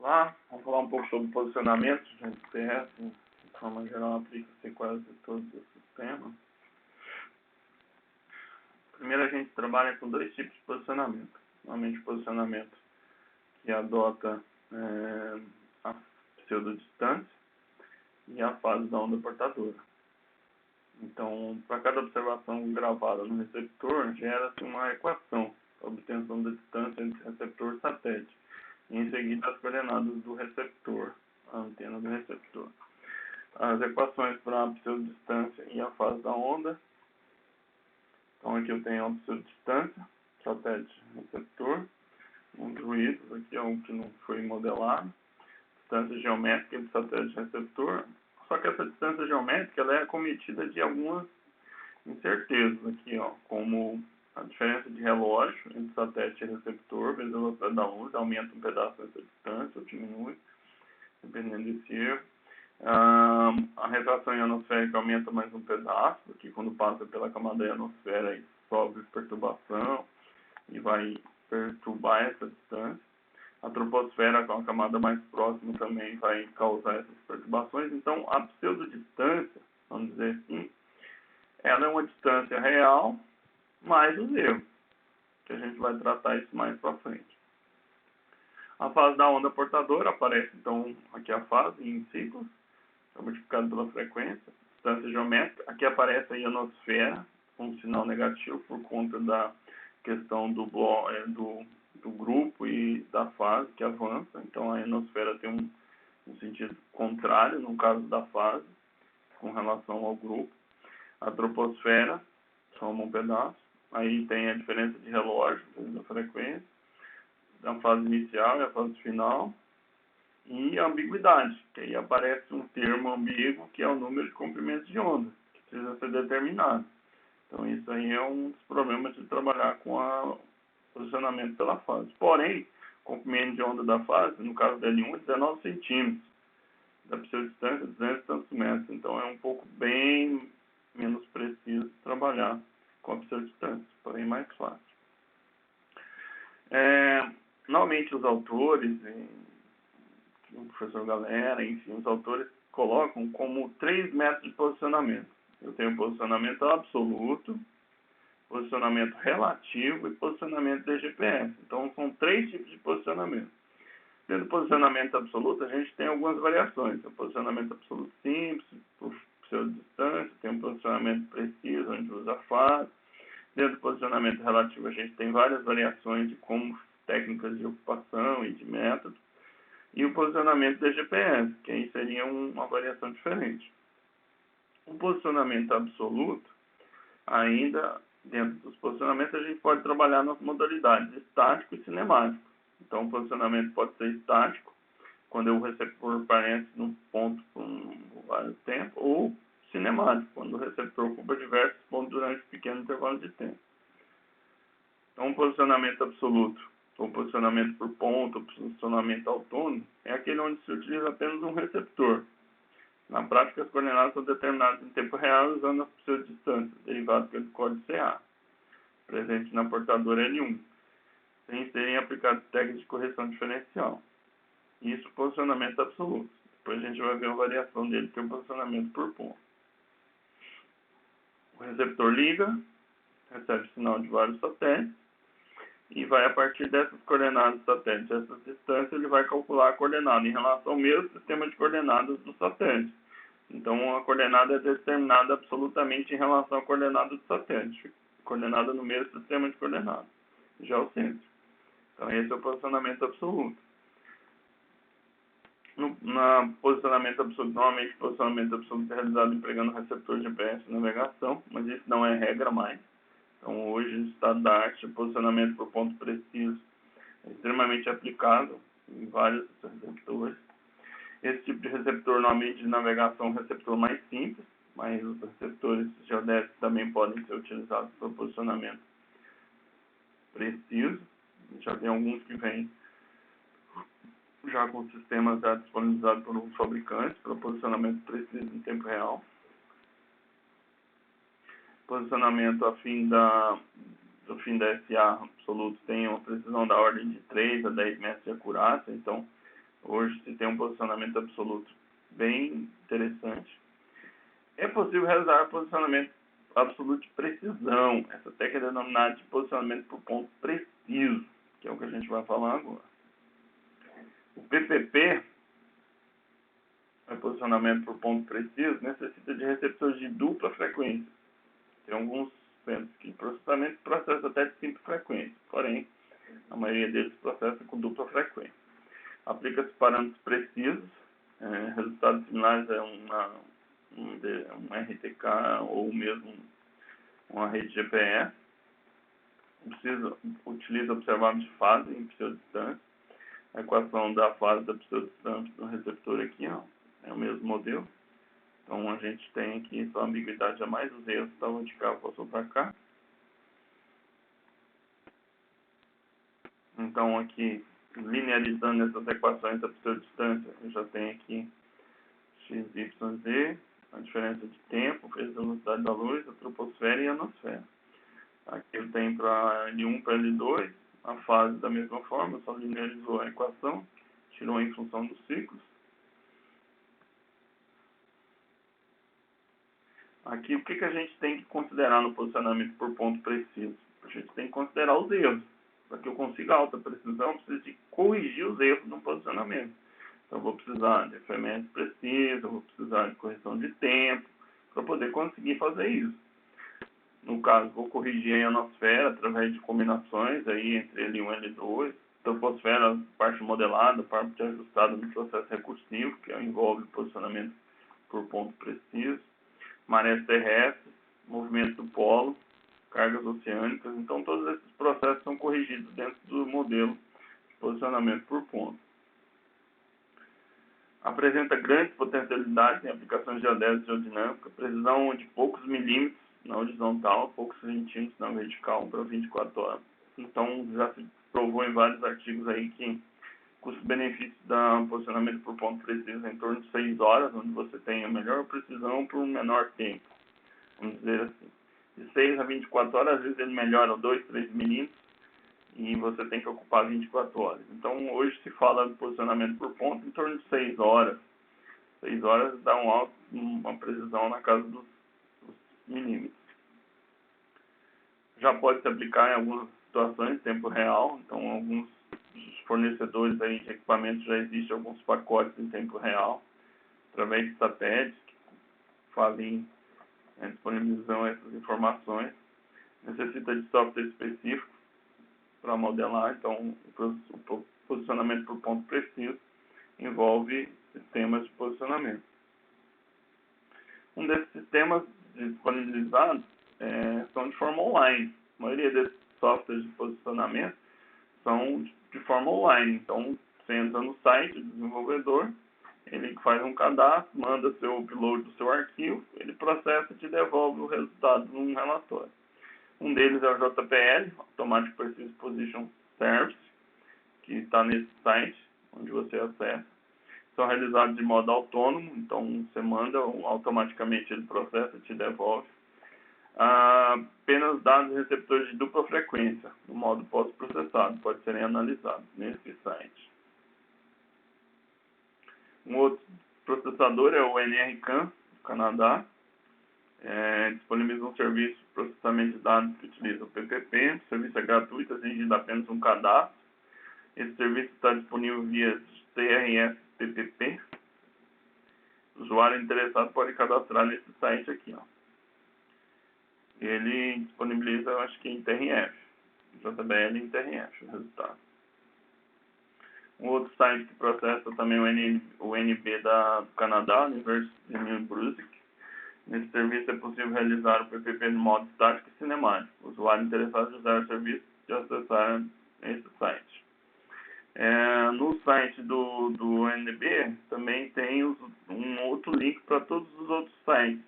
Lá, vamos falar um pouco sobre posicionamento de GPS, de forma geral, aplica-se em quase todos os sistemas. Primeiro, a gente trabalha com dois tipos de posicionamento. Normalmente, o posicionamento que adota a pseudodistância e a fase da onda portadora. Então, para cada observação gravada no receptor, gera-se uma equação para a obtenção da distância entre receptor e satélite. E em seguida, as coordenadas do receptor, a antena do receptor. As equações para a pseudodistância e a fase da onda. Então, aqui eu tenho a pseudodistância, satélite receptor. Um ruído, aqui é um que não foi modelado. Distância geométrica entre satélite e receptor. Só que essa distância geométrica ela é acometida de algumas incertezas aqui, ó, como a diferença de relógio entre satélite e receptor, vezes a velocidade da luz, aumenta um pedaço dessa distância ou diminui, dependendo desse erro. A refração ionosférica aumenta mais um pedaço, porque quando passa pela camada ionosfera aí sofre perturbação e vai perturbar essa distância. A troposfera, com a camada mais próxima, também vai causar essas perturbações. Então, a pseudodistância, vamos dizer assim, ela é uma distância real mais os erros, que a gente vai tratar isso mais para frente. A fase da onda portadora aparece, então, aqui a fase em ciclos, é multiplicado pela frequência, distância geométrica. Aqui aparece a ionosfera, com um sinal negativo por conta da questão do grupo e da fase que avança. Então, a ionosfera tem um sentido contrário, no caso da fase, com relação ao grupo. A troposfera soma um pedaço. Aí tem a diferença de relógio, da frequência, da fase inicial e a fase final. E a ambiguidade, que aí aparece um termo ambíguo, que é o número de comprimentos de onda, que precisa ser determinado. Então, isso aí é um dos problemas de trabalhar com o posicionamento pela fase. Porém, o comprimento de onda da fase, no caso da L1, é 19 centímetros. Da pseudodistância, 200 tantos metros. Então, é um pouco bem menos preciso trabalhar com a pseudodistância, porém mais fácil. Normalmente, os autores, o professor Galera, enfim, os autores colocam como 3 métodos de posicionamento. Eu tenho posicionamento absoluto, posicionamento relativo e posicionamento de GPS. Então, são 3 tipos de posicionamento. Dentro do posicionamento absoluto, a gente tem algumas variações. Tem o posicionamento absoluto simples, por pseudodistância, tem um posicionamento preciso, onde usa fase. Dentro do posicionamento relativo, a gente tem várias variações de como técnicas de ocupação e de método. E o posicionamento de GPS, que aí seria uma variação diferente. O posicionamento absoluto, ainda dentro dos posicionamentos, a gente pode trabalhar nas modalidades estático e cinemático. Então, o posicionamento pode ser estático, quando o receptor aparece num ponto por vários tempos, ou cinemático, quando o receptor ocupa diversos pontos durante um pequeno intervalo de tempo. Então, o posicionamento absoluto, ou posicionamento por ponto, ou posicionamento autônomo, é aquele onde se utiliza apenas um receptor. Na prática, as coordenadas são determinadas em tempo real usando a pseudodistância, derivada pelo código CA, presente na portadora L1, sem serem aplicadas técnicas de correção diferencial. Isso, posicionamento absoluto. Depois a gente vai ver a variação dele, que é o posicionamento por ponto. O receptor liga, recebe sinal de vários satélites, e vai, a partir dessas coordenadas do satélite, dessas distâncias, ele vai calcular a coordenada em relação ao mesmo sistema de coordenadas do satélite. Então, a coordenada é determinada absolutamente em relação à coordenada do satélite, coordenada no mesmo sistema de coordenadas, já o centro. Então, esse é o posicionamento absoluto. No posicionamento absoluto, normalmente o posicionamento absoluto é realizado empregando receptor GPS e navegação, mas isso não é regra mais. Então, hoje, no estado da arte, o posicionamento por ponto preciso é extremamente aplicável em vários receptores. Esse tipo de receptor, normalmente, de navegação, é um receptor mais simples, mas os receptores geodésicos também podem ser utilizados para posicionamento preciso. Já tem alguns que vêm já com sistemas já disponibilizados por alguns fabricantes para posicionamento preciso em tempo real. Posicionamento do fim da SA absoluto tem uma precisão da ordem de 3 a 10 metros de acurácia, então Hoje se tem um posicionamento absoluto bem interessante. É possível realizar posicionamento absoluto de precisão. Essa técnica é denominada de posicionamento por ponto preciso, que é o que a gente vai falar agora. O PPP, posicionamento por ponto preciso, necessita de receptores de dupla frequência. Tem alguns centros que processamento processa até de simples frequência, porém, a maioria deles processa com dupla frequência. Aplica-se parâmetros precisos, resultados similares a um RTK ou mesmo uma rede GPS. Utiliza observáveis de fase em pseudodistância. A equação da fase da pseudodistância do receptor aqui, ó, é o mesmo modelo. Então a gente tem aqui só ambiguidade a mais, os erros estavam de cá, passou para cá. Então aqui, linearizando essas equações da pseudodistância, eu já tenho aqui x, y, z, a diferença de tempo, vezes a velocidade da luz, a troposfera e a ionosfera. Aqui eu tenho para L1 para L2, a fase da mesma forma, só linearizou a equação, tirou em função dos ciclos. Aqui, o que a gente tem que considerar no posicionamento por ponto preciso? A gente tem que considerar os erros. Para que eu consiga alta precisão, eu preciso de corrigir os erros no posicionamento. Então, eu vou precisar de fermento preciso, eu vou precisar de correção de tempo, para poder conseguir fazer isso. No caso, vou corrigir a ionosfera através de combinações aí entre L1 e L2. Troposfera, parte modelada, parte ajustada no processo recursivo, que envolve o posicionamento por ponto preciso. Marés terrestres, movimento do polo, cargas oceânicas. Então, todos esses processos são corrigidos dentro do modelo de posicionamento por ponto. Apresenta grandes potencialidades em aplicações geodésicas e geodinâmicas, precisão de poucos milímetros na horizontal, poucos centímetros na vertical para 24 horas. Então, já se provou em vários artigos aí que custo-benefício da posicionamento por ponto preciso em torno de 6 horas, onde você tem a melhor precisão por um menor tempo. Vamos dizer assim. De 6 a 24 horas, às vezes ele melhora 2, 3 milímetros e você tem que ocupar 24 horas. Então, hoje se fala de posicionamento por ponto em torno de 6 horas. 6 horas dá uma precisão na casa dos milímetros. Já pode se aplicar em algumas situações em tempo real. Então, alguns fornecedores aí de equipamentos já existem alguns pacotes em tempo real, através de satélites que fazem disponibilizam essas informações. Necessita de software específico para modelar, então o posicionamento por ponto preciso envolve sistemas de posicionamento. Um desses sistemas disponibilizados são de forma online. A maioria desses softwares de posicionamento são de forma online. Então, você entra no site do desenvolvedor, ele faz um cadastro, manda seu upload do seu arquivo, ele processa e te devolve o resultado num relatório. Um deles é o JPL, Automatic Precision Position Service, que está nesse site, onde você acessa. São realizados de modo autônomo, então você manda, automaticamente ele processa e te devolve. Apenas dados receptores de dupla frequência, no modo pós-processado, pode serem analisados nesse site. Um outro processador é o NRCan, do Canadá. Disponibiliza um serviço de processamento de dados que utiliza o PPP. O serviço é gratuito, exigindo apenas um cadastro. Esse serviço está disponível via TRS-PPP. O usuário interessado pode cadastrar nesse site aqui, ó. Ele disponibiliza, acho que em TRF, JBL em TRF, o resultado. Um outro site que processa também o NB do Canadá, University of New Brunswick. Nesse serviço é possível realizar o PPP no modo estático e cinemático. O usuário interessado em usar o serviço de acessar esse site. No site do NB também tem um outro link para todos os outros sites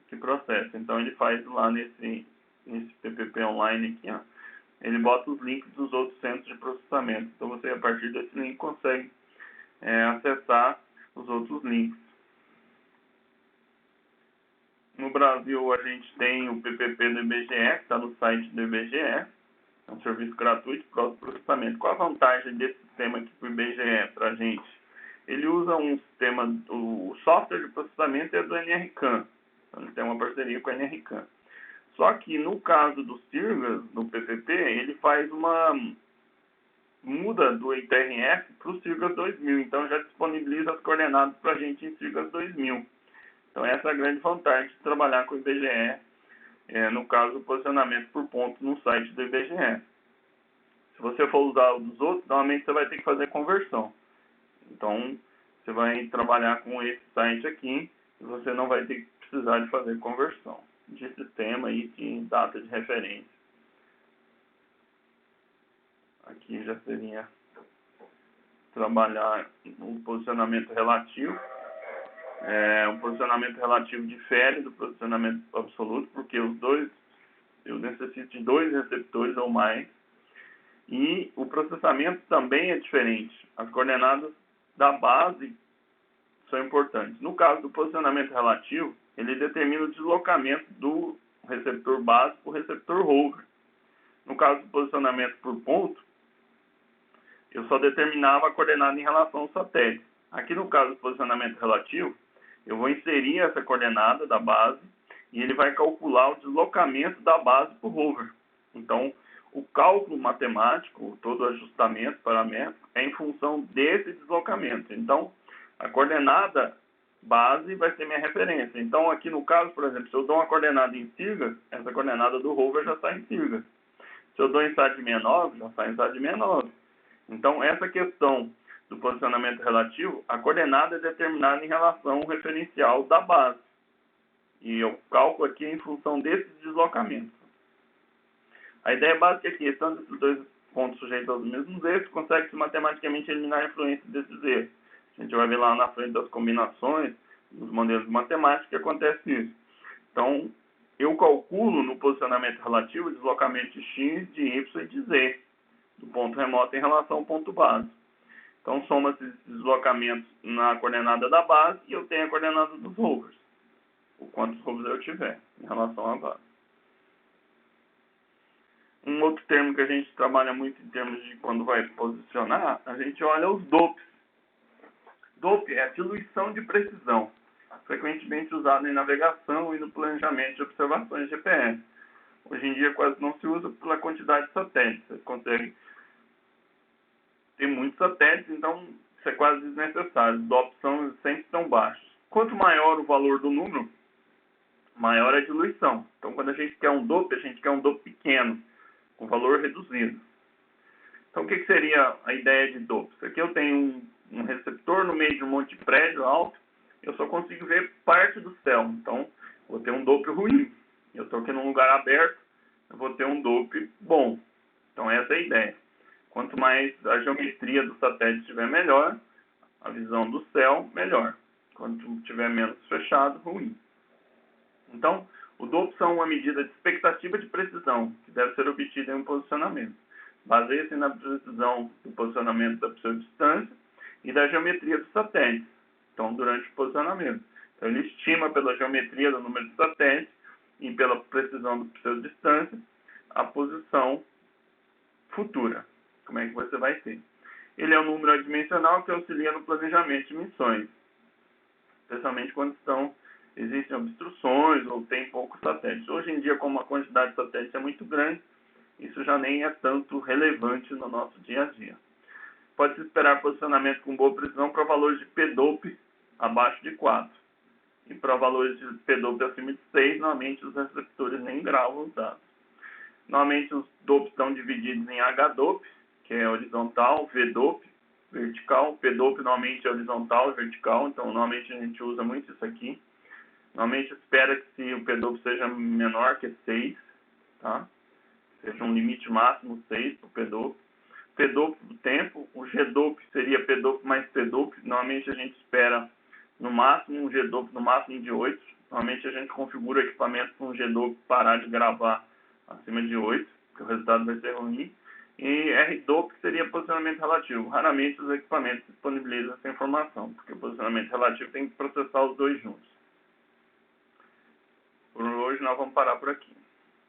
que processam. Então ele faz lá nesse PPP online aqui, ó, ele bota os links dos outros centros de processamento. Então você, a partir desse link, consegue acessar os outros links. No Brasil, a gente tem o PPP do IBGE, que está no site do IBGE. É um serviço gratuito para o processamento. Qual a vantagem desse sistema aqui para o IBGE, para a gente? Ele usa um sistema, o software de processamento é do NRCan, então ele tem uma parceria com a NRCan. Só que no caso dos TIRGAS, no PPP, ele faz muda do ITRF para o TIRGAS 2000, então já disponibiliza as coordenadas para a gente em TIRGAS 2000. Então essa é a grande vantagem de trabalhar com o IBGE, no caso do posicionamento por pontos no site do IBGE. Se você for usar o dos outros, normalmente você vai ter que fazer conversão. Então, você vai trabalhar com esse site aqui e você não vai ter que precisar de fazer conversão de sistema e de data de referência. Aqui já seria trabalhar um posicionamento relativo. Um posicionamento relativo difere do posicionamento absoluto, porque eu necessito de 2 receptores ou mais. E o processamento também é diferente. As coordenadas da base são importantes. No caso do posicionamento relativo, ele determina o deslocamento do receptor base para o receptor rover. No caso do posicionamento por ponto, eu só determinava a coordenada em relação ao satélite. Aqui no caso do posicionamento relativo, eu vou inserir essa coordenada da base e ele vai calcular o deslocamento da base para o rover. Então, o cálculo matemático, todo o ajustamento paramétrico, é em função desse deslocamento. Então, a coordenada base vai ser minha referência. Então, aqui no caso, por exemplo, se eu dou uma coordenada em SIRGAS, essa coordenada do rover já está em SIRGAS. Se eu dou em SAT 69, já está em SAT 69. Então, essa questão do posicionamento relativo, a coordenada é determinada em relação ao referencial da base. E o cálculo aqui é em função desse deslocamento. A ideia básica é que, estando esses 2 pontos sujeitos aos mesmos erros, consegue-se matematicamente eliminar a influência desses erros. A gente vai ver lá na frente das combinações, dos modelos de matemática, que acontece isso. Então, eu calculo no posicionamento relativo o deslocamento de x, de y e de z, do ponto remoto em relação ao ponto base. Então, soma-se esses deslocamentos na coordenada da base e eu tenho a coordenada dos rovers, o quantos rovers eu tiver em relação à base. Um outro termo que a gente trabalha muito em termos de quando vai posicionar, a gente olha os DOPs. DOP é a diluição de precisão, frequentemente usado em navegação e no planejamento de observações GPS. Hoje em dia quase não se usa pela quantidade de satélites. Você consegue ter muitos satélites, então isso é quase desnecessário. Os DOPs são sempre tão baixos. Quanto maior o valor do número, maior a diluição. Então, quando a gente quer um DOP, a gente quer um DOP pequeno, com valor reduzido. Então, o que seria a ideia de DOPs? Aqui eu tenho um receptor no meio de um monte de prédio alto, eu só consigo ver parte do céu. Então, vou ter um DOP ruim. Eu estou aqui num lugar aberto, eu vou ter um DOP bom. Então, essa é a ideia. Quanto mais a geometria do satélite estiver melhor, a visão do céu melhor. Quanto tiver menos fechado, ruim. Então, o DOP são uma medida de expectativa de precisão que deve ser obtida em um posicionamento. Baseia-se na precisão do posicionamento da pseudodistância e da geometria do satélite, então, durante o posicionamento. Então, ele estima pela geometria do número de satélites e pela precisão do pseudodistância a posição futura. Como é que você vai ter? Ele é um número adimensional que auxilia no planejamento de missões, especialmente quando existem obstruções ou tem poucos satélites. Hoje em dia, como a quantidade de satélites é muito grande, isso já nem é tanto relevante no nosso dia a dia. Pode-se esperar posicionamento com boa precisão para valores de PDOP abaixo de 4. E para valores de PDOP acima de 6, normalmente os receptores nem gravam os dados. Normalmente os DOPs estão divididos em HDOP, que é horizontal, VDOP, vertical. PDOP normalmente é horizontal e vertical, então normalmente a gente usa muito isso aqui. Normalmente espera que se o PDOP seja menor que 6, tá? Seja um limite máximo 6 para o PDOP. PDOP do tempo, o GDOP seria PDOP mais PDOP. Normalmente a gente espera no máximo um GDOP no máximo de 8. Normalmente a gente configura o equipamento com o GDOP parar de gravar acima de 8, porque o resultado vai ser ruim. E RDOP seria posicionamento relativo. Raramente os equipamentos disponibilizam essa informação, porque o posicionamento relativo tem que processar os dois juntos. Por hoje nós vamos parar por aqui.